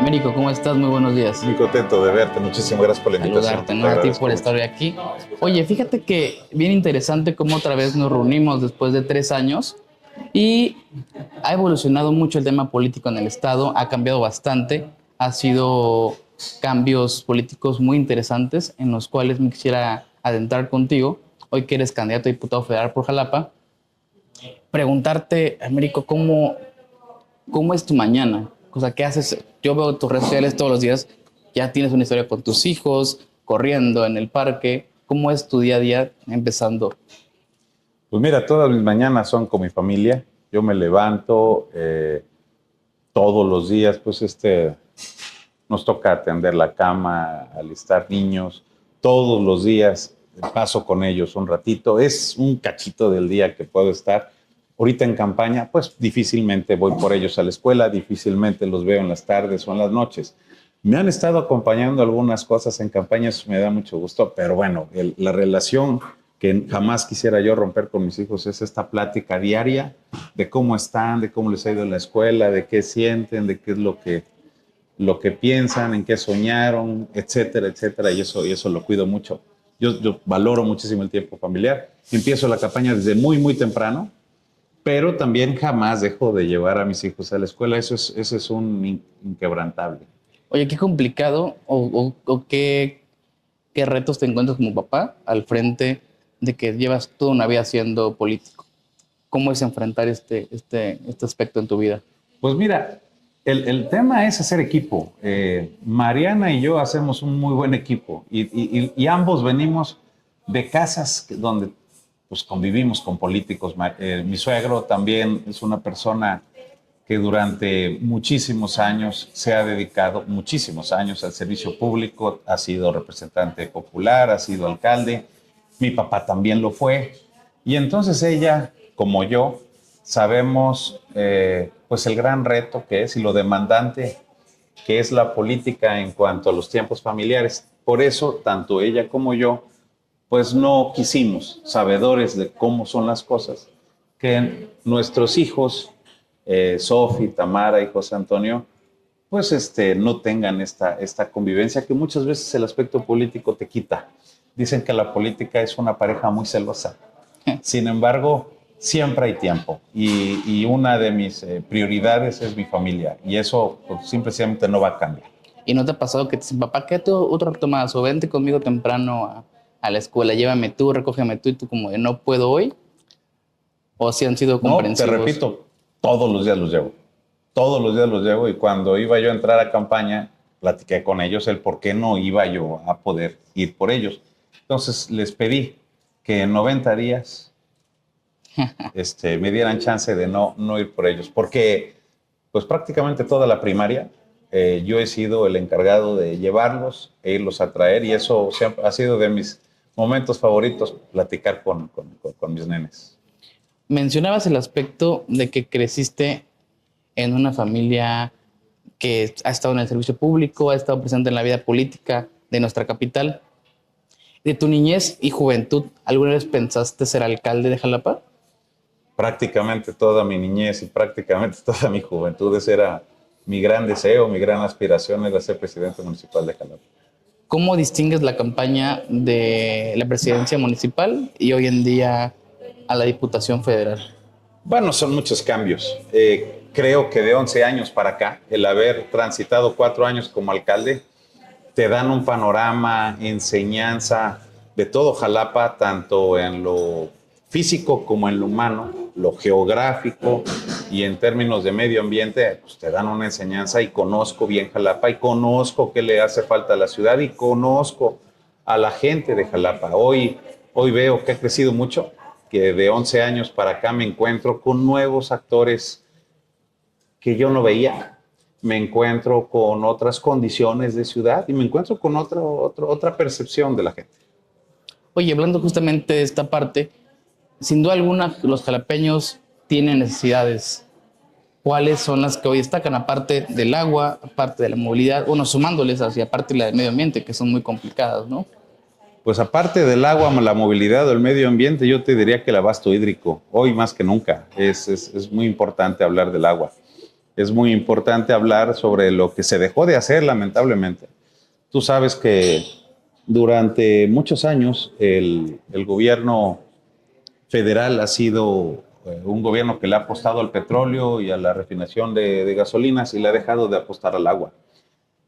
Américo, ¿cómo estás? Muy buenos días. Muy contento de verte. Muchísimas gracias por la invitación. Saludarte, Te ¿no? A ti agradezco por mucho. estar hoy aquí. Oye, fíjate que bien interesante cómo otra vez nos reunimos después de 3 años y ha evolucionado mucho el tema político en el Estado, ha cambiado bastante, ha sido cambios políticos muy interesantes en los cuales me quisiera adentrar contigo, hoy que eres candidato a diputado federal por Jalapa, preguntarte, Américo, ¿cómo es tu mañana? O sea, ¿qué haces? Yo veo tus redes sociales todos los días, ya tienes una historia con tus hijos, corriendo en el parque. ¿Cómo es tu día a día empezando? Pues mira, todas mis mañanas son con mi familia. Yo me levanto todos los días, pues nos toca atender la cama, alistar niños. Todos los días paso con ellos un ratito. Es un cachito del día que puedo estar. Ahorita en campaña, pues difícilmente voy por ellos a la escuela, difícilmente los veo en las tardes o en las noches. Me han estado acompañando algunas cosas en campaña, eso me da mucho gusto, pero bueno, la relación que jamás quisiera yo romper con mis hijos es esta plática diaria de cómo están, de cómo les ha ido en la escuela, de qué sienten, de qué es lo que piensan, en qué soñaron, etcétera, etcétera, y eso lo cuido mucho. Yo valoro muchísimo el tiempo familiar. Empiezo la campaña desde muy, muy temprano, pero también jamás dejo de llevar a mis hijos a la escuela. Eso es un inquebrantable. Oye, qué complicado o qué retos te encuentras como papá al frente de que llevas toda una vida siendo político. ¿Cómo es enfrentar este aspecto en tu vida? Pues mira, el tema es hacer equipo. Mariana y yo hacemos un muy buen equipo y ambos venimos de casas donde pues, convivimos con políticos. Mi suegro también es una persona que durante muchísimos años se ha dedicado, muchísimos años al servicio público, ha sido representante popular, ha sido alcalde, mi papá también lo fue, y entonces ella, como yo, sabemos pues el gran reto que es y lo demandante que es la política en cuanto a los tiempos familiares. Por eso, tanto ella como yo, pues no quisimos, sabedores de cómo son las cosas, que nuestros hijos, Sofi, Tamara y José Antonio, pues no tengan esta convivencia que muchas veces el aspecto político te quita. Dicen que la política es una pareja muy celosa. Sin embargo, siempre hay tiempo y una de mis prioridades es mi familia y eso pues, simplemente no va a cambiar. ¿Y no te ha pasado que te dicen, papá, quédate otro rato más o vente conmigo temprano a la escuela, llévame tú, recógeme tú y tú como de no puedo hoy? ¿O si han sido No, te comprensivos? repito, todos los días los llevo. Todos los días los llevo y cuando iba yo a entrar a campaña, platiqué con ellos el por qué no iba yo a poder ir por ellos. Entonces les pedí que en 90 días me dieran chance de no ir por ellos, porque pues prácticamente toda la primaria yo he sido el encargado de llevarlos e irlos a traer y eso siempre ha sido de mis momentos favoritos, platicar con mis nenes. Mencionabas el aspecto de que creciste en una familia que ha estado en el servicio público, ha estado presente en la vida política de nuestra capital. De tu niñez y juventud, ¿alguna vez pensaste ser alcalde de Jalapa? Prácticamente toda mi niñez y prácticamente toda mi juventud, ese era mi gran deseo, mi gran aspiración era ser presidente municipal de Jalapa. ¿Cómo distingues la campaña de la presidencia municipal y hoy en día a la Diputación Federal? Bueno, son muchos cambios. Creo que de 11 años para acá, el haber transitado 4 años como alcalde, te dan un panorama, enseñanza de todo Jalapa, tanto en lo físico como en lo humano, lo geográfico y en términos de medio ambiente, pues te dan una enseñanza y conozco bien Jalapa y conozco qué le hace falta a la ciudad y conozco a la gente de Jalapa. Hoy veo que ha crecido mucho, que de 11 años para acá me encuentro con nuevos actores que yo no veía, me encuentro con otras condiciones de ciudad y me encuentro con otra percepción de la gente. Oye, hablando justamente de esta parte, sin duda alguna los jalapeños tienen necesidades. ¿Cuáles son las que hoy destacan, aparte del agua, aparte de la movilidad, bueno, sumándoles hacia aparte la del medio ambiente, que son muy complicadas, ¿no? Pues aparte del agua, la movilidad o el medio ambiente, yo te diría que el abasto hídrico, hoy más que nunca, es muy importante hablar del agua. es muy importante hablar sobre lo que se dejó de hacer, lamentablemente. Tú sabes que durante muchos años el gobierno federal ha sido un gobierno que le ha apostado al petróleo y a la refinación de gasolinas y le ha dejado de apostar al agua.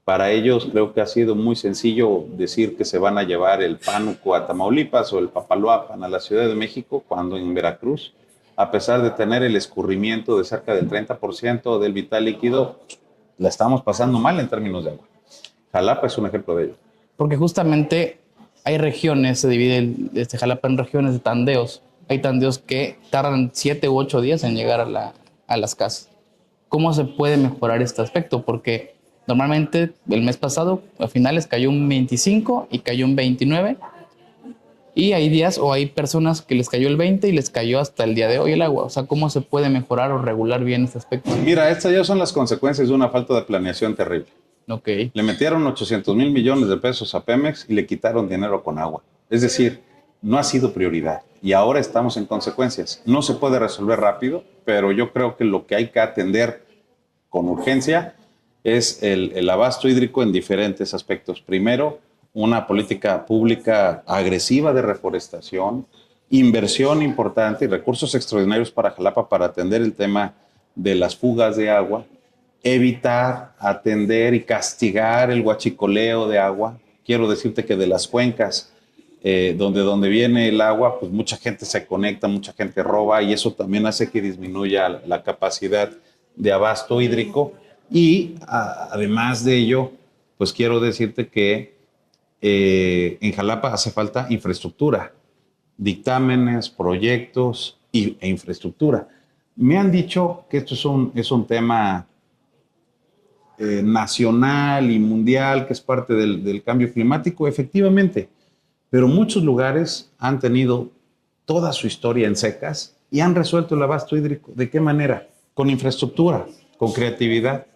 Para ellos creo que ha sido muy sencillo decir que se van a llevar el pánuco a Tamaulipas o el papaloapan a la Ciudad de México, cuando en Veracruz, a pesar de tener el escurrimiento de cerca del 30% del vital líquido, la estamos pasando mal en términos de agua. Jalapa es un ejemplo de ello. Porque justamente hay regiones, se divide Jalapa en regiones de tandeos. Hay tandeos que tardan 7 u 8 días en llegar a las casas. ¿Cómo se puede mejorar este aspecto? Porque normalmente el mes pasado, a finales, cayó un 25 y cayó un 29. Y hay días o hay personas que les cayó el 20 y les cayó hasta el día de hoy el agua. O sea, ¿cómo se puede mejorar o regular bien este aspecto? Mira, estas ya son las consecuencias de una falta de planeación terrible. Ok. Le metieron 800,000 millones de pesos a Pemex y le quitaron dinero con agua. Es decir, no ha sido prioridad y ahora estamos en consecuencias. No se puede resolver rápido, pero yo creo que lo que hay que atender con urgencia es el abasto hídrico en diferentes aspectos. Primero, una política pública agresiva de reforestación, inversión importante y recursos extraordinarios para Jalapa para atender el tema de las fugas de agua, evitar, atender y castigar el huachicoleo de agua. Quiero decirte que de las cuencas donde viene el agua, pues mucha gente se conecta, mucha gente roba y eso también hace que disminuya la capacidad de abasto hídrico. Y además de ello, pues quiero decirte que en Jalapa hace falta infraestructura, dictámenes, proyectos e infraestructura. Me han dicho que esto es un tema nacional y mundial, que es parte del cambio climático, efectivamente, pero muchos lugares han tenido toda su historia en secas y han resuelto el abasto hídrico. ¿De qué manera? Con infraestructura, con creatividad.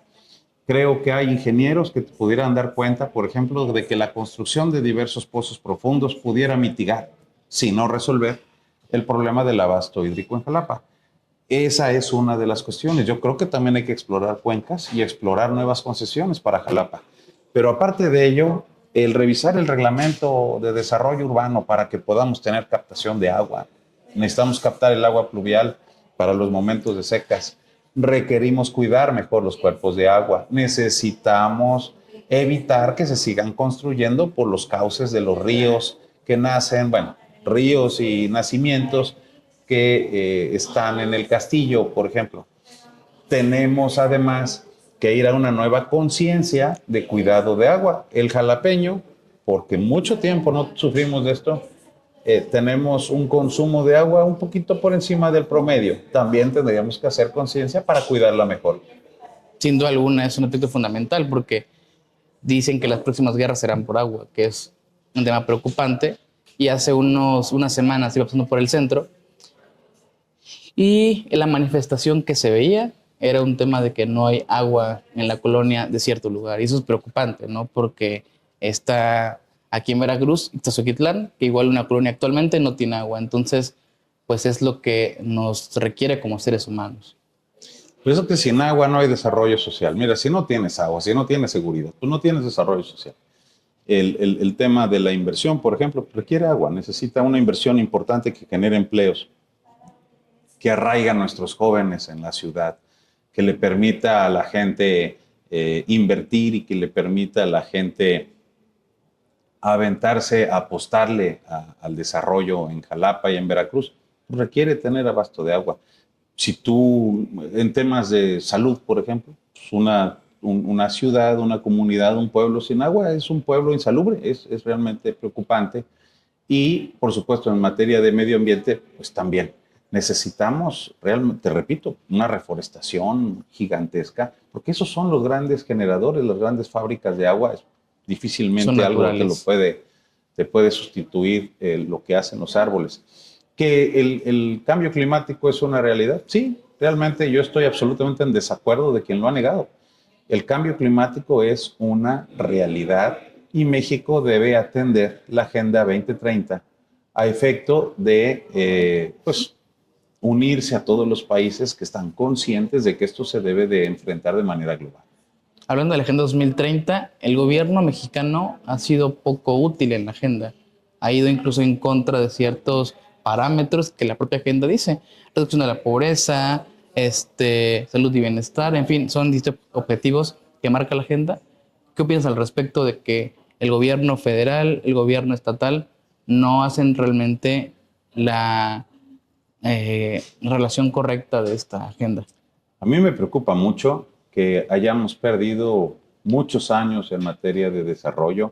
Creo que hay ingenieros que pudieran dar cuenta, por ejemplo, de que la construcción de diversos pozos profundos pudiera mitigar, si no resolver, el problema del abasto hídrico en Jalapa. Esa es una de las cuestiones. Yo creo que también hay que explorar cuencas y explorar nuevas concesiones para Jalapa. Pero aparte de ello, el revisar el reglamento de desarrollo urbano para que podamos tener captación de agua. Necesitamos captar el agua pluvial para los momentos de secas. Requerimos cuidar mejor los cuerpos de agua. Necesitamos evitar que se sigan construyendo por los cauces de los ríos que nacen, bueno, ríos y nacimientos que están en el castillo, por ejemplo. Tenemos además que ir a una nueva conciencia de cuidado de agua. El jalapeño, porque mucho tiempo no sufrimos de esto, tenemos un consumo de agua un poquito por encima del promedio. También tendríamos que hacer conciencia para cuidarla mejor. Sin duda alguna es un aspecto fundamental porque dicen que las próximas guerras serán por agua, que es un tema preocupante. Y hace unas semanas iba pasando por el centro y la manifestación que se veía era un tema de que no hay agua en la colonia de cierto lugar. Y eso es preocupante, ¿no? Porque está aquí en Veracruz, Ixtazoquitlán, que igual una colonia actualmente no tiene agua. Entonces, pues es lo que nos requiere como seres humanos. Por eso que sin agua no hay desarrollo social. Mira, si no tienes agua, si no tienes seguridad, tú no tienes desarrollo social. El tema de la inversión, por ejemplo, requiere agua. Necesita una inversión importante que genere empleos, que arraiga a nuestros jóvenes en la ciudad, que le permita a la gente invertir y que le permita a la gente aventarse, apostarle al desarrollo en Jalapa y en Veracruz. Requiere tener abasto de agua. Si tú, en temas de salud, por ejemplo, pues una ciudad, una comunidad, un pueblo sin agua es un pueblo insalubre, es realmente preocupante. Y, por supuesto, en materia de medio ambiente, pues también necesitamos, realmente, te repito, una reforestación gigantesca, porque esos son los grandes generadores, las grandes fábricas de agua. Es difícilmente algo que te puede sustituir lo que hacen los árboles. ¿Que el cambio climático es una realidad? Sí, realmente yo estoy absolutamente en desacuerdo de quien lo ha negado. El cambio climático es una realidad y México debe atender la Agenda 2030 a efecto de pues, unirse a todos los países que están conscientes de que esto se debe de enfrentar de manera global. Hablando de la Agenda 2030, el gobierno mexicano ha sido poco útil en la agenda. Ha ido incluso en contra de ciertos parámetros que la propia agenda dice. Reducción de la pobreza, salud y bienestar, en fin, son distintos objetivos que marca la agenda. ¿Qué opinas al respecto de que el gobierno federal, el gobierno estatal no hacen realmente la relación correcta de esta agenda? A mí me preocupa mucho que hayamos perdido muchos años en materia de desarrollo,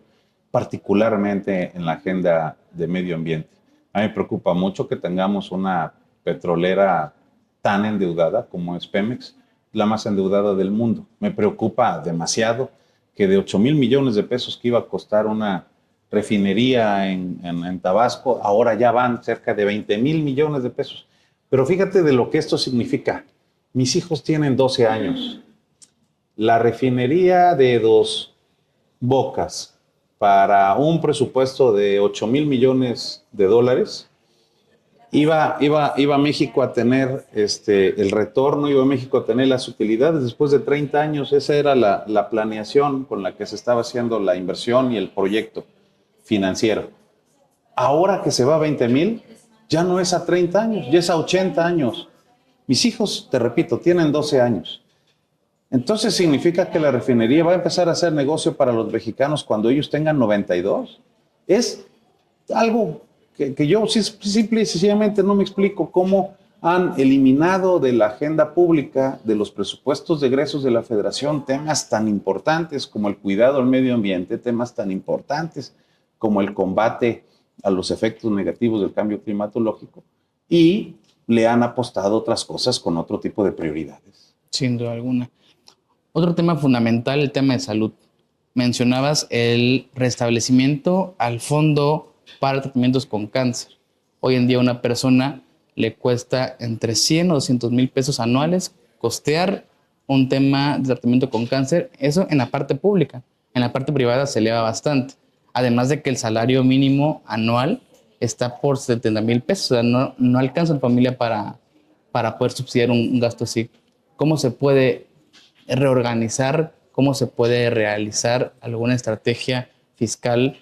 particularmente en la agenda de medio ambiente. A mí me preocupa mucho que tengamos una petrolera tan endeudada como es Pemex, la más endeudada del mundo. Me preocupa demasiado que de 8,000 millones de pesos que iba a costar una refinería en Tabasco, ahora ya van cerca de 20,000 millones de pesos. Pero fíjate de lo que esto significa. Mis hijos tienen 12 años. La refinería de Dos Bocas, para un presupuesto de 8,000 millones de dólares, iba México a tener el retorno, iba México a tener las utilidades después de 30 años. Esa era la planeación con la que se estaba haciendo la inversión y el proyecto financiero. Ahora que se va a 20,000, ya no es a 30 años, ya es a 80 años. Mis hijos, te repito, tienen 12 años. Entonces significa que la refinería va a empezar a hacer negocio para los mexicanos cuando ellos tengan 92. Es algo que yo simple y sencillamente no me explico cómo han eliminado de la agenda pública, de los presupuestos de egresos de la Federación, temas tan importantes como el cuidado al medio ambiente, temas tan importantes como el combate a los efectos negativos del cambio climatológico, y le han apostado otras cosas con otro tipo de prioridades. Sin duda alguna. Otro tema fundamental, el tema de salud. Mencionabas el restablecimiento al fondo para tratamientos con cáncer. Hoy en día a una persona le cuesta entre 100 o 200 mil pesos anuales costear un tema de tratamiento con cáncer. Eso en la parte pública. En la parte privada se eleva bastante. Además de que el salario mínimo anual está por 70 mil pesos. O sea, no alcanza la familia para poder subsidiar un gasto así. ¿Cómo se puede reorganizar, cómo se puede realizar alguna estrategia fiscal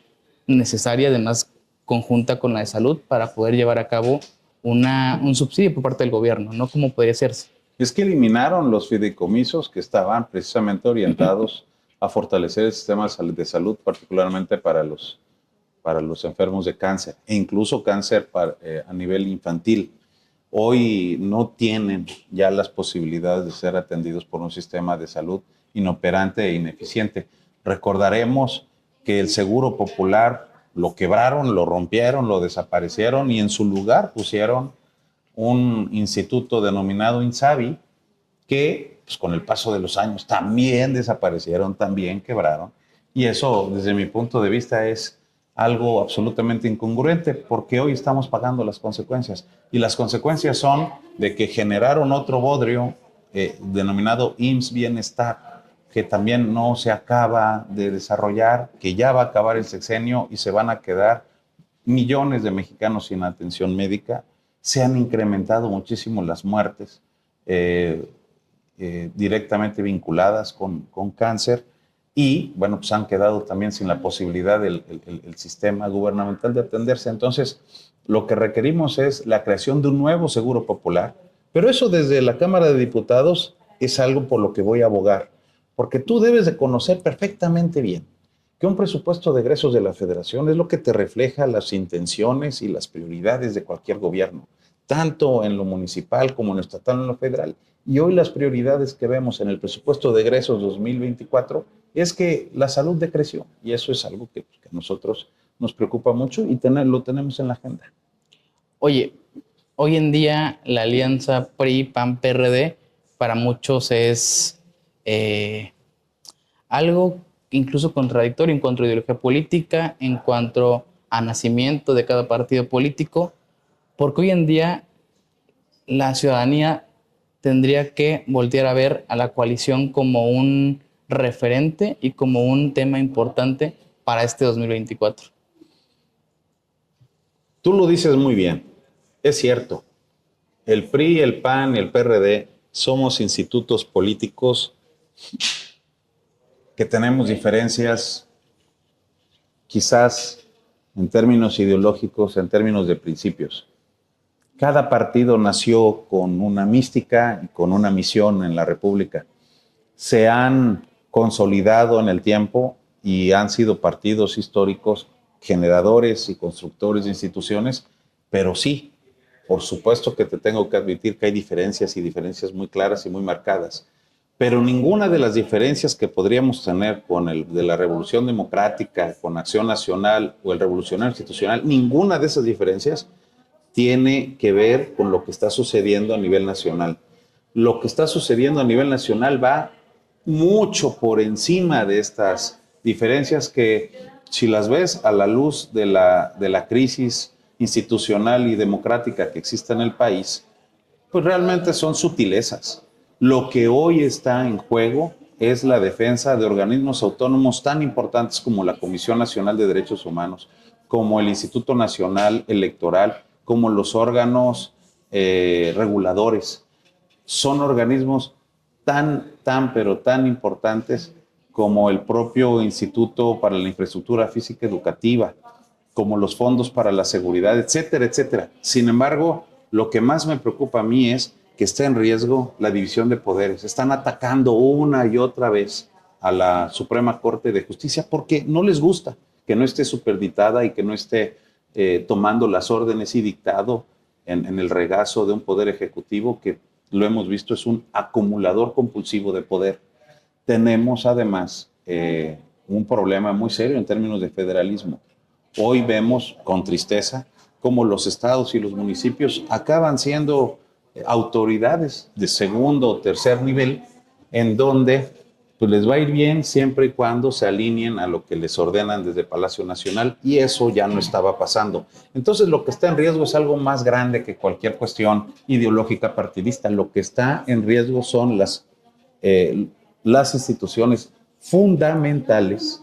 necesaria, además conjunta con la de salud, para poder llevar a cabo un subsidio por parte del gobierno, ¿no? ¿Cómo podría hacerse? Es que eliminaron los fideicomisos que estaban precisamente orientados a fortalecer el sistema de salud, particularmente para los enfermos de cáncer, e incluso cáncer a nivel infantil. Hoy no tienen ya las posibilidades de ser atendidos por un sistema de salud inoperante e ineficiente. Recordaremos que el Seguro Popular lo quebraron, lo rompieron, lo desaparecieron, y en su lugar pusieron un instituto denominado INSABI, que pues, con el paso de los años también desaparecieron, también quebraron. Y eso, desde mi punto de vista, es algo absolutamente incongruente, porque hoy estamos pagando las consecuencias. Y las consecuencias son de que generaron otro bodrio denominado IMSS Bienestar, que también no se acaba de desarrollar, que ya va a acabar el sexenio y se van a quedar millones de mexicanos sin atención médica. Se han incrementado muchísimo las muertes directamente vinculadas con cáncer. Y, bueno, pues han quedado también sin la posibilidad del sistema gubernamental de atenderse. Entonces, lo que requerimos es la creación de un nuevo seguro popular. Pero eso desde la Cámara de Diputados es algo por lo que voy a abogar. Porque tú debes de conocer perfectamente bien que un presupuesto de egresos de la Federación es lo que te refleja las intenciones y las prioridades de cualquier gobierno, tanto en lo municipal como en lo estatal, en lo federal. Y hoy las prioridades que vemos en el presupuesto de egresos 2024 es que la salud decreció, y eso es algo que a nosotros nos preocupa mucho y lo tenemos en la agenda. Oye, hoy en día la alianza PRI-PAN-PRD para muchos es algo incluso contradictorio en cuanto a ideología política, en cuanto a nacimiento de cada partido político, porque hoy en día la ciudadanía tendría que voltear a ver a la coalición como un referente y como un tema importante para este 2024. Tú lo dices muy bien, es cierto. el PRI, el PAN y el PRD somos institutos políticos que tenemos diferencias quizás en términos ideológicos, en términos de principios. Cada partido nació con una mística y con una misión en la República. Se han consolidado en el tiempo y han sido partidos históricos generadores y constructores de instituciones, pero sí, por supuesto que te tengo que admitir que hay diferencias y diferencias muy claras y muy marcadas, pero ninguna de las diferencias que podríamos tener con el de la Revolución Democrática, con Acción Nacional o el Revolucionario Institucional, ninguna de esas diferencias tiene que ver con lo que está sucediendo a nivel nacional. Lo que está sucediendo a nivel nacional va mucho por encima de estas diferencias que, si las ves a la luz de la crisis institucional y democrática que existe en el país, pues realmente son sutilezas. Lo que hoy está en juego es la defensa de organismos autónomos tan importantes como la Comisión Nacional de Derechos Humanos, como el Instituto Nacional Electoral, como los órganos reguladores. Son organismos pero tan importantes como el propio Instituto para la Infraestructura Física Educativa, como los fondos para la seguridad, etcétera, etcétera. Sin embargo, lo que más me preocupa a mí es que está en riesgo la división de poderes. Están atacando una y otra vez a la Suprema Corte de Justicia porque no les gusta que no esté superditada y que no esté tomando las órdenes y dictado en el regazo de un poder ejecutivo que, lo hemos visto, es un acumulador compulsivo de poder. Tenemos además un problema muy serio en términos de federalismo. Hoy vemos con tristeza cómo los estados y los municipios acaban siendo autoridades de segundo o tercer nivel, en donde pues les va a ir bien siempre y cuando se alineen a lo que les ordenan desde Palacio Nacional, y eso ya no estaba pasando. Entonces lo que está en riesgo es algo más grande que cualquier cuestión ideológica partidista. Lo que está en riesgo son las instituciones fundamentales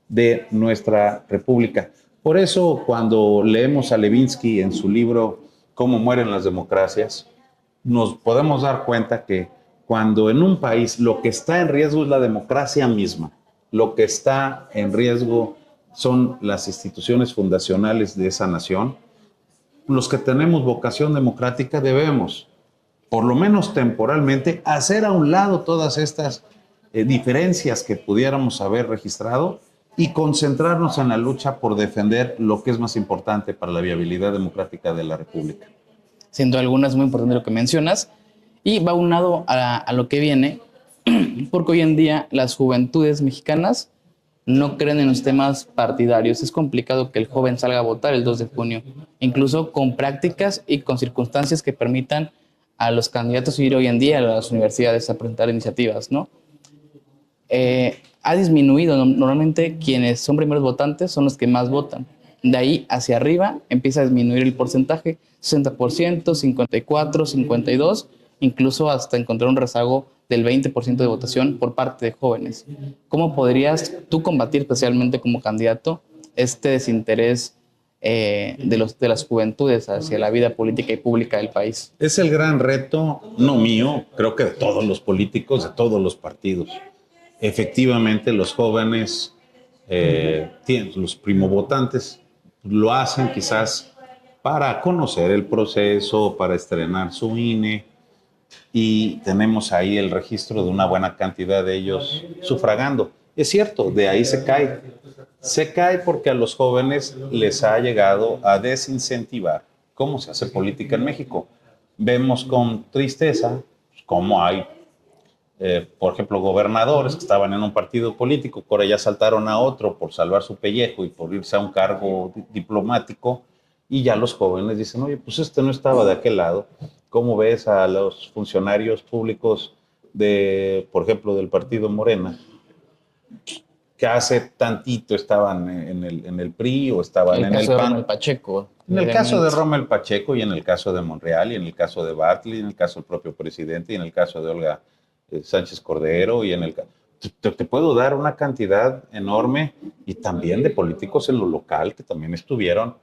de nuestra República. Por eso, cuando leemos a Levinsky en su libro Cómo mueren las democracias, nos podemos dar cuenta que cuando en un país lo que está en riesgo es la democracia misma, lo que está en riesgo son las instituciones fundacionales de esa nación, los que tenemos vocación democrática debemos, por lo menos temporalmente, hacer a un lado todas estas diferencias que pudiéramos haber registrado y concentrarnos en la lucha por defender lo que es más importante para la viabilidad democrática de la República. Sin duda alguna es muy importante lo que mencionas y va unado a lo que viene, porque hoy en día las juventudes mexicanas no creen en los temas partidarios. Es complicado que el joven salga a votar el 2 de junio, incluso con prácticas y con circunstancias que permitan a los candidatos ir hoy en día a las universidades a presentar iniciativas, ¿no? Ha disminuido. Normalmente quienes son primeros votantes son los que más votan. De ahí hacia arriba empieza a disminuir el porcentaje, 60%, 54%, 52%, incluso hasta encontrar un rezago del 20% de votación por parte de jóvenes. ¿Cómo podrías tú combatir, especialmente como candidato, este desinterés de las juventudes hacia la vida política y pública del país? Es el gran reto, no mío, creo que de todos los políticos, de todos los partidos. Efectivamente, los jóvenes, los primovotantes, lo hacen quizás para conocer el proceso, para estrenar su INE, y tenemos ahí el registro de una buena cantidad de ellos sufragando. Es cierto, de ahí se cae. Se cae porque a los jóvenes les ha llegado a desincentivar cómo se hace política en México. Vemos con tristeza cómo hay, por ejemplo, gobernadores que estaban en un partido político, que ahora ya saltaron a otro por salvar su pellejo y por irse a un cargo diplomático, y ya los jóvenes dicen, oye, pues este no estaba de aquel lado. ¿Cómo ves a los funcionarios públicos por ejemplo, del partido Morena, que hace tantito estaban en el PRI o estaban en el PAN? Rommel Pacheco. En el caso de Rommel Pacheco, y en el caso de Monreal, y en el caso de Bartlett, y en el caso del propio presidente, y en el caso de Olga Sánchez Cordero, y en el te puedo dar una cantidad enorme, y también de políticos en lo local que también estuvieron.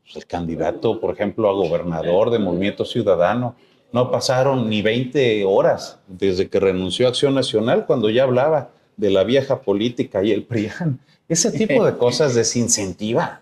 Pues el candidato, por ejemplo, a gobernador de Movimiento Ciudadano, No pasaron ni 20 horas desde que renunció a Acción Nacional cuando ya hablaba de la vieja política y el PRIAN. Ese tipo de cosas desincentiva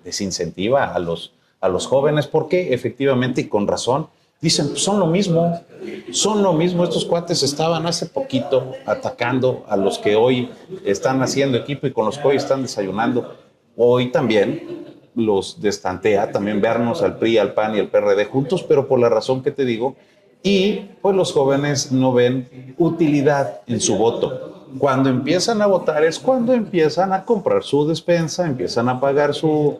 a los jóvenes porque efectivamente y con razón dicen, pues son lo mismo. Estos cuates estaban hace poquito atacando a los que hoy están haciendo equipo y con los que hoy están desayunando. Hoy también los destantea, también vernos al PRI, al PAN y al PRD juntos, pero por la razón que te digo, y pues los jóvenes no ven utilidad en su voto. Cuando empiezan a votar es cuando empiezan a comprar su despensa, empiezan a pagar su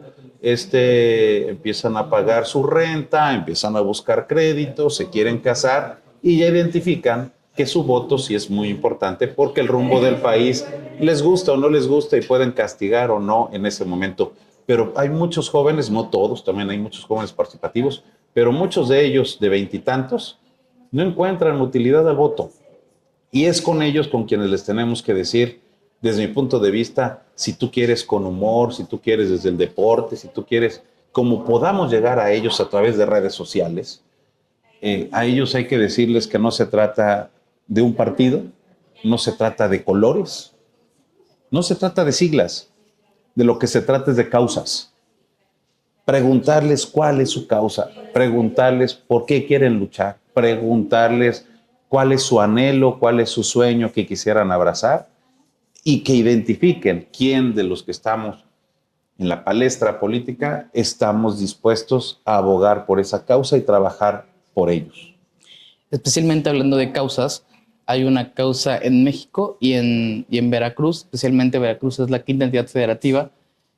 renta, empiezan a buscar créditos, se quieren casar y ya identifican que su voto sí es muy importante porque el rumbo del país les gusta o no les gusta y pueden castigar o no en ese momento. Pero hay muchos jóvenes, no todos, también hay muchos jóvenes participativos, pero muchos de ellos de veintitantos no encuentran utilidad al voto. Y es con ellos con quienes les tenemos que decir, desde mi punto de vista, si tú quieres con humor, si tú quieres desde el deporte, si tú quieres, como podamos llegar a ellos a través de redes sociales, a ellos hay que decirles que no se trata de un partido, no se trata de colores, no se trata de siglas, de lo que se trata es de causas. Preguntarles cuál es su causa, preguntarles por qué quieren luchar, preguntarles cuál es su anhelo, cuál es su sueño que quisieran abrazar y que identifiquen quién de los que estamos en la palestra política estamos dispuestos a abogar por esa causa y trabajar por ellos. Especialmente hablando de causas, hay una causa en México y en Veracruz, especialmente Veracruz es la quinta entidad federativa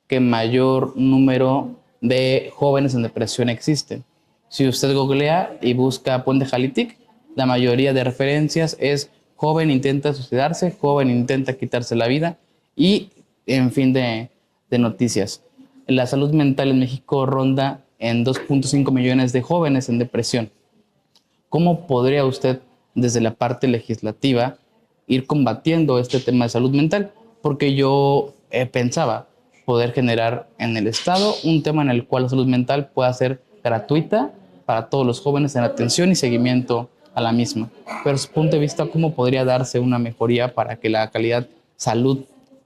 que mayor número de jóvenes en depresión existen. Si usted googlea y busca Puente Jalitic, la mayoría de referencias es joven intenta suicidarse, joven intenta quitarse la vida y en fin de noticias. La salud mental en México ronda en 2.5 millones de jóvenes en depresión. ¿Cómo podría usted, desde la parte legislativa, ir combatiendo este tema de salud mental? Porque yo pensaba poder generar en el Estado un tema en el cual la salud mental pueda ser gratuita para todos los jóvenes en atención y seguimiento a la misma. Pero desde su punto de vista, ¿cómo podría darse una mejoría para que la calidad salud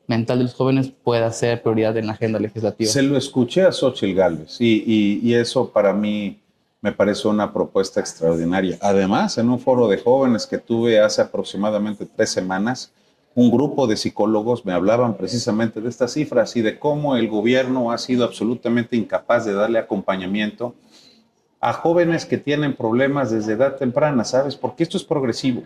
mental de los jóvenes pueda ser prioridad en la agenda legislativa? Se lo escuché a Xóchitl Gálvez y eso para mí me parece una propuesta extraordinaria. Además, en un foro de jóvenes que tuve hace aproximadamente 3 semanas, un grupo de psicólogos me hablaban precisamente de estas cifras y de cómo el gobierno ha sido absolutamente incapaz de darle acompañamiento a jóvenes que tienen problemas desde edad temprana, ¿sabes? Porque esto es progresivo.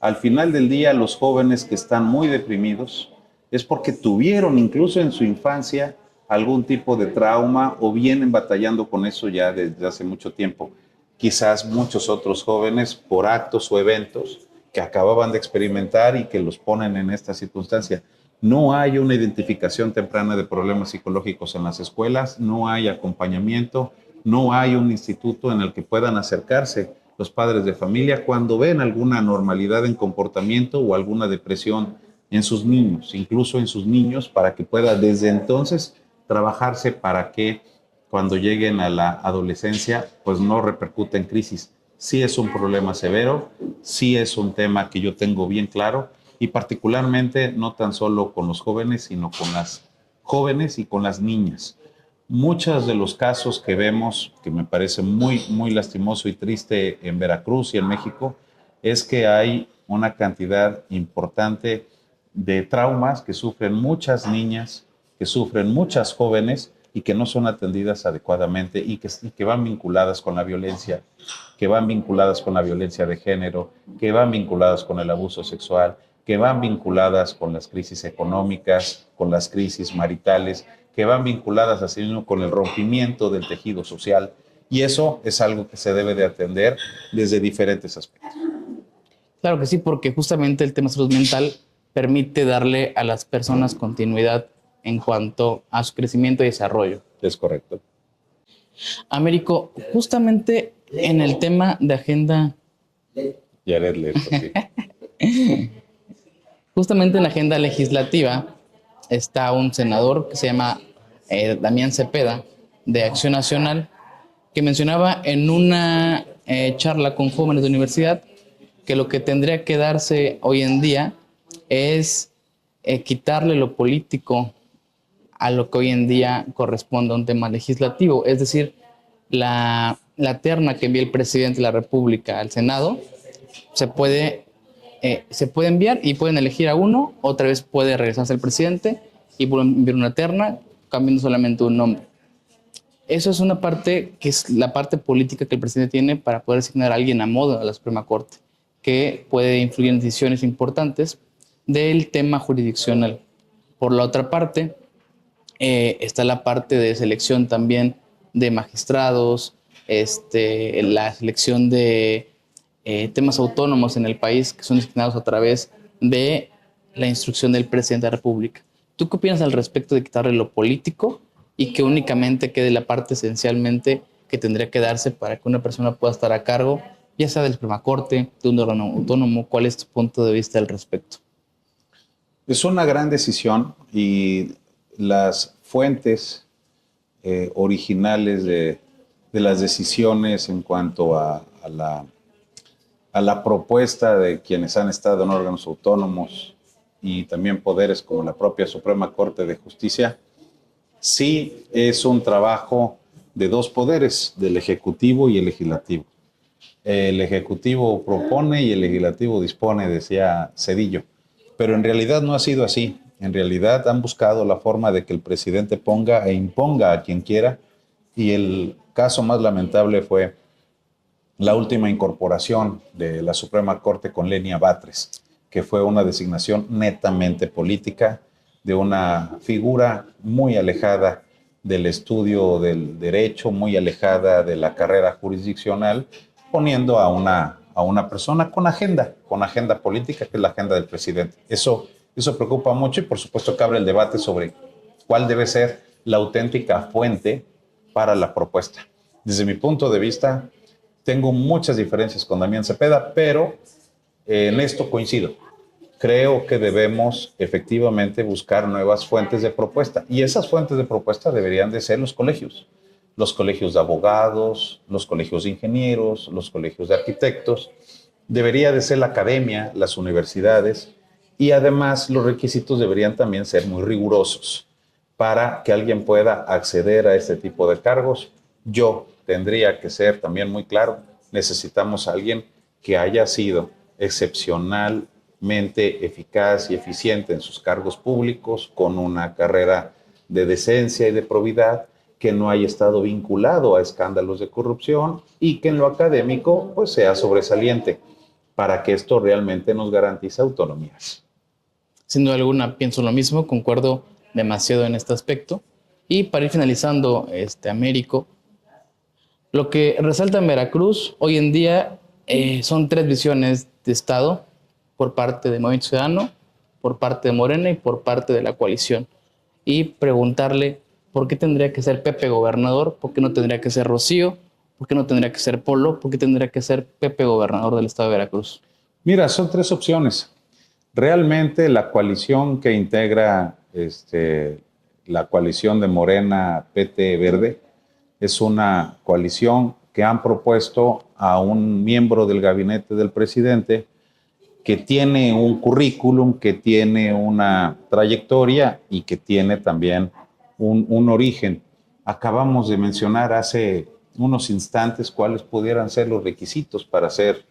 Al final del día, los jóvenes que están muy deprimidos es porque tuvieron incluso en su infancia algún tipo de trauma o vienen batallando con eso ya desde hace mucho tiempo. Quizás muchos otros jóvenes por actos o eventos que acababan de experimentar y que los ponen en esta circunstancia. No hay una identificación temprana de problemas psicológicos en las escuelas, no hay acompañamiento, no hay un instituto en el que puedan acercarse los padres de familia cuando ven alguna anormalidad en comportamiento o alguna depresión en sus niños, incluso en sus niños, para que pueda desde entonces trabajarse para que cuando lleguen a la adolescencia, pues no repercute en crisis. Sí es un problema severo, sí es un tema que yo tengo bien claro y particularmente no tan solo con los jóvenes, sino con las jóvenes y con las niñas. Muchos de los casos que vemos, que me parece muy, muy lastimoso y triste en Veracruz y en México, es que hay una cantidad importante de traumas que sufren muchas niñas, que sufren muchas jóvenes y que no son atendidas adecuadamente y que van vinculadas con la violencia, que van vinculadas con la violencia de género, que van vinculadas con el abuso sexual, que van vinculadas con las crisis económicas, con las crisis maritales, que van vinculadas así mismo con el rompimiento del tejido social. Y eso es algo que se debe de atender desde diferentes aspectos. Claro que sí, porque justamente el tema de salud mental permite darle a las personas continuidad en cuanto a su crecimiento y desarrollo. Es correcto. Américo, justamente en el tema de agenda, Jared Leto, sí. justamente en la agenda legislativa está un senador que se llama Damián Cepeda, de Acción Nacional, que mencionaba en una charla con jóvenes de universidad que lo que tendría que darse hoy en día es quitarle lo político a lo que hoy en día corresponde a un tema legislativo. Es decir, la terna que envía el presidente de la República al Senado se puede enviar y pueden elegir a uno, otra vez puede regresarse el presidente y pueden enviar una terna cambiando solamente un nombre. Eso es una parte que es la parte política que el presidente tiene para poder asignar a alguien a modo a la Suprema Corte, que puede influir en decisiones importantes del tema jurisdiccional. Por la otra parte, está la parte de selección también de magistrados, la selección de temas autónomos en el país que son designados a través de la instrucción del presidente de la República. ¿Tú qué opinas al respecto de quitarle lo político y que únicamente quede la parte esencialmente que tendría que darse para que una persona pueda estar a cargo, ya sea de la Suprema Corte, de un órgano autónomo? ¿Cuál es tu punto de vista al respecto? Es una gran decisión y las fuentes originales de las decisiones en cuanto a la propuesta de quienes han estado en órganos autónomos y también poderes como la propia Suprema Corte de Justicia, sí es un trabajo de dos poderes, del Ejecutivo y el Legislativo. El Ejecutivo propone y el Legislativo dispone, decía Zedillo, pero en realidad no ha sido así. En realidad han buscado la forma de que el presidente ponga e imponga a quien quiera, y el caso más lamentable fue la última incorporación de la Suprema Corte con Lenia Batres, que fue una designación netamente política de una figura muy alejada del estudio del derecho, muy alejada de la carrera jurisdiccional, poniendo a una persona con agenda política, que es la agenda del presidente. Eso preocupa mucho y por supuesto que abre el debate sobre cuál debe ser la auténtica fuente para la propuesta. Desde mi punto de vista, tengo muchas diferencias con Damián Cepeda, pero en esto coincido. Creo que debemos efectivamente buscar nuevas fuentes de propuesta, y esas fuentes de propuesta deberían de ser los colegios de abogados, los colegios de ingenieros, los colegios de arquitectos, debería de ser la academia, las universidades, y además los requisitos deberían también ser muy rigurosos para que alguien pueda acceder a este tipo de cargos. Yo tendría que ser también muy claro, necesitamos a alguien que haya sido excepcionalmente eficaz y eficiente en sus cargos públicos, con una carrera de decencia y de probidad, que no haya estado vinculado a escándalos de corrupción y que en lo académico pues sea sobresaliente, para que esto realmente nos garantice autonomías. Sin duda alguna pienso lo mismo, concuerdo demasiado en este aspecto. Y para ir finalizando, Américo, lo que resalta en Veracruz hoy en día son tres visiones de Estado por parte del Movimiento Ciudadano, por parte de Morena y por parte de la coalición. Y preguntarle por qué tendría que ser Pepe gobernador, por qué no tendría que ser Rocío, por qué no tendría que ser Polo, por qué tendría que ser Pepe gobernador del estado de Veracruz. Mira, son tres opciones. Realmente la coalición que integra la coalición de Morena, PT, Verde, es una coalición que han propuesto a un miembro del gabinete del presidente que tiene un currículum, que tiene una trayectoria y que tiene también un origen. Acabamos de mencionar hace unos instantes cuáles pudieran ser los requisitos para ser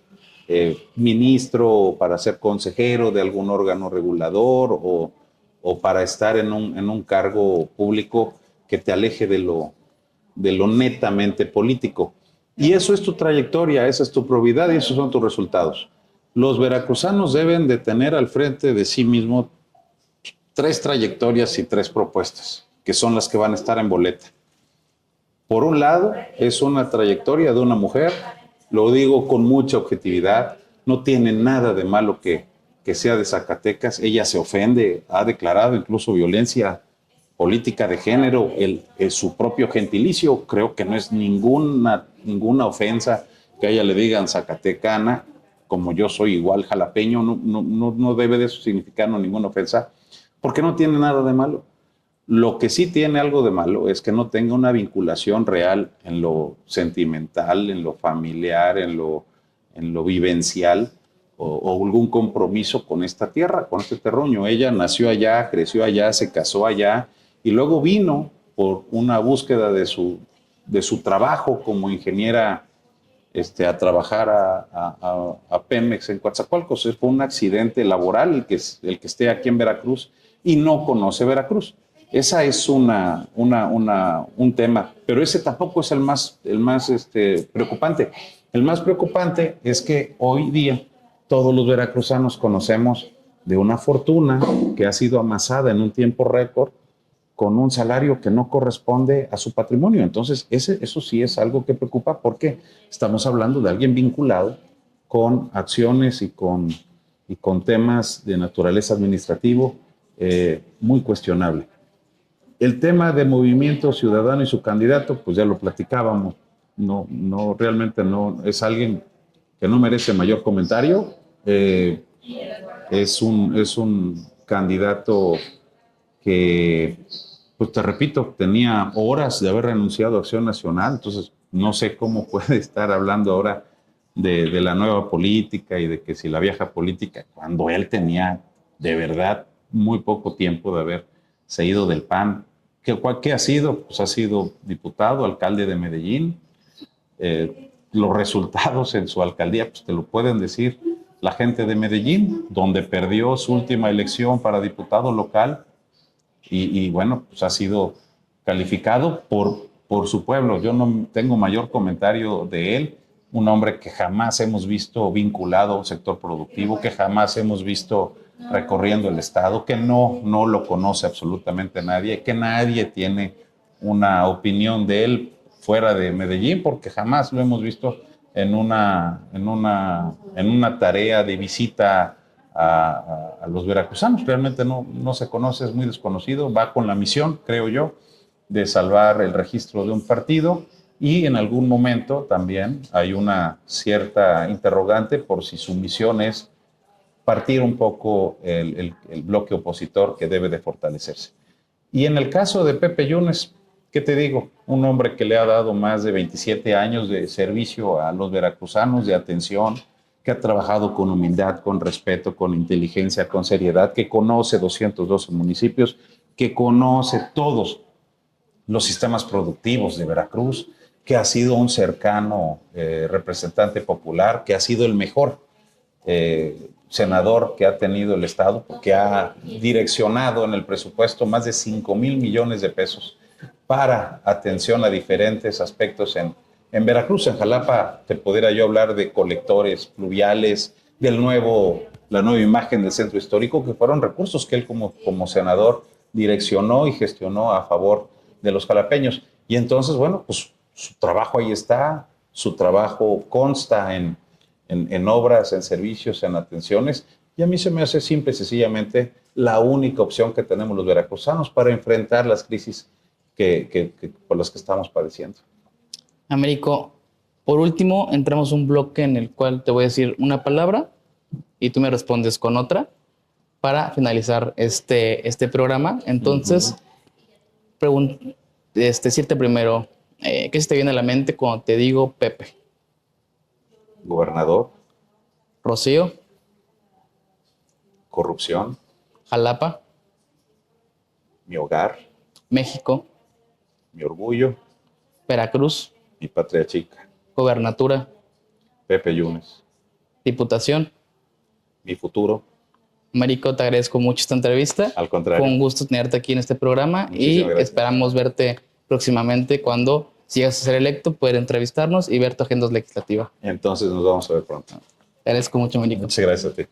ministro o para ser consejero de algún órgano regulador o para estar en un cargo público que te aleje de lo netamente político. Y eso es tu trayectoria, esa es tu probidad y esos son tus resultados. Los veracruzanos deben de tener al frente de sí mismo tres trayectorias y tres propuestas, que son las que van a estar en boleta. Por un lado, es una trayectoria de una mujer, lo digo con mucha objetividad, no tiene nada de malo que sea de Zacatecas, ella se ofende, ha declarado incluso violencia política de género, su propio gentilicio, creo que no es ninguna ofensa que a ella le digan zacatecana, como yo soy igual jalapeño, no debe de eso significar ninguna ofensa, porque no tiene nada de malo. Lo que sí tiene algo de malo es que no tenga una vinculación real en lo sentimental, en lo familiar, en lo vivencial o algún compromiso con esta tierra, con este terruño. Ella nació allá, creció allá, se casó allá y luego vino por una búsqueda de su trabajo como ingeniera a trabajar a Pemex en Coatzacoalcos. Fue un accidente laboral el que esté aquí en Veracruz y no conoce Veracruz. Esa es un tema, pero ese tampoco es el más preocupante. El más preocupante es que hoy día todos los veracruzanos conocemos de una fortuna que ha sido amasada en un tiempo récord con un salario que no corresponde a su patrimonio. Entonces, eso sí es algo que preocupa porque estamos hablando de alguien vinculado con acciones y con temas de naturaleza administrativo muy cuestionable. El tema de Movimiento Ciudadano y su candidato, pues ya lo platicábamos, realmente no, es alguien que no merece mayor comentario. Es un candidato que, pues te repito, tenía horas de haber renunciado a Acción Nacional, entonces no sé cómo puede estar hablando ahora de la nueva política y de que si la vieja política, cuando él tenía de verdad muy poco tiempo de haberse ido del PAN. ¿Qué ha sido? Pues ha sido diputado, alcalde de Medellín. Los resultados en su alcaldía, pues te lo pueden decir la gente de Medellín, donde perdió su última elección para diputado local y bueno, pues ha sido calificado por su pueblo. Yo no tengo mayor comentario de él. Un hombre que jamás hemos visto vinculado a un sector productivo, que jamás hemos visto recorriendo el estado, que no lo conoce absolutamente nadie, que nadie tiene una opinión de él fuera de Medellín, porque jamás lo hemos visto en una tarea de visita a los veracruzanos. Realmente no se conoce, es muy desconocido. Va con la misión, creo yo, de salvar el registro de un partido. Y en algún momento también hay una cierta interrogante por si su misión es partir un poco el bloque opositor que debe de fortalecerse. Y en el caso de Pepe Yunes, ¿qué te digo? Un hombre que le ha dado más de 27 años de servicio a los veracruzanos, de atención, que ha trabajado con humildad, con respeto, con inteligencia, con seriedad, que conoce 212 municipios, que conoce todos los sistemas productivos de Veracruz, que ha sido un cercano representante popular, que ha sido el mejor senador que ha tenido el Estado, porque ha direccionado en el presupuesto más de 5,000 millones de pesos para atención a diferentes aspectos en Veracruz. En Jalapa te pudiera yo hablar de colectores pluviales, la nueva imagen del centro histórico, que fueron recursos que él como senador direccionó y gestionó a favor de los jalapeños. Y entonces, bueno, pues su trabajo ahí está, su trabajo consta en obras, en servicios, en atenciones, y a mí se me hace simple y sencillamente la única opción que tenemos los veracruzanos para enfrentar las crisis por las que estamos padeciendo. Américo, por último, entramos a un bloque en el cual te voy a decir una palabra y tú me respondes con otra para finalizar este programa. Entonces, decirte primero, ¿qué se te viene a la mente cuando te digo Pepe? Gobernador. Rocío. Corrupción. Jalapa. Mi hogar. México. Mi orgullo. Veracruz. Mi patria chica. Gobernatura. Pepe Yunes. Diputación. Mi futuro. Américo, te agradezco mucho esta entrevista. Al contrario. Fue un gusto tenerte aquí en este programa. Muchísimas gracias. Esperamos verte próximamente cuando, si llegas a ser electo, poder entrevistarnos y ver tu agenda legislativa. Entonces nos vamos a ver pronto. Te agradezco mucho, Américo. Muchas gracias a ti.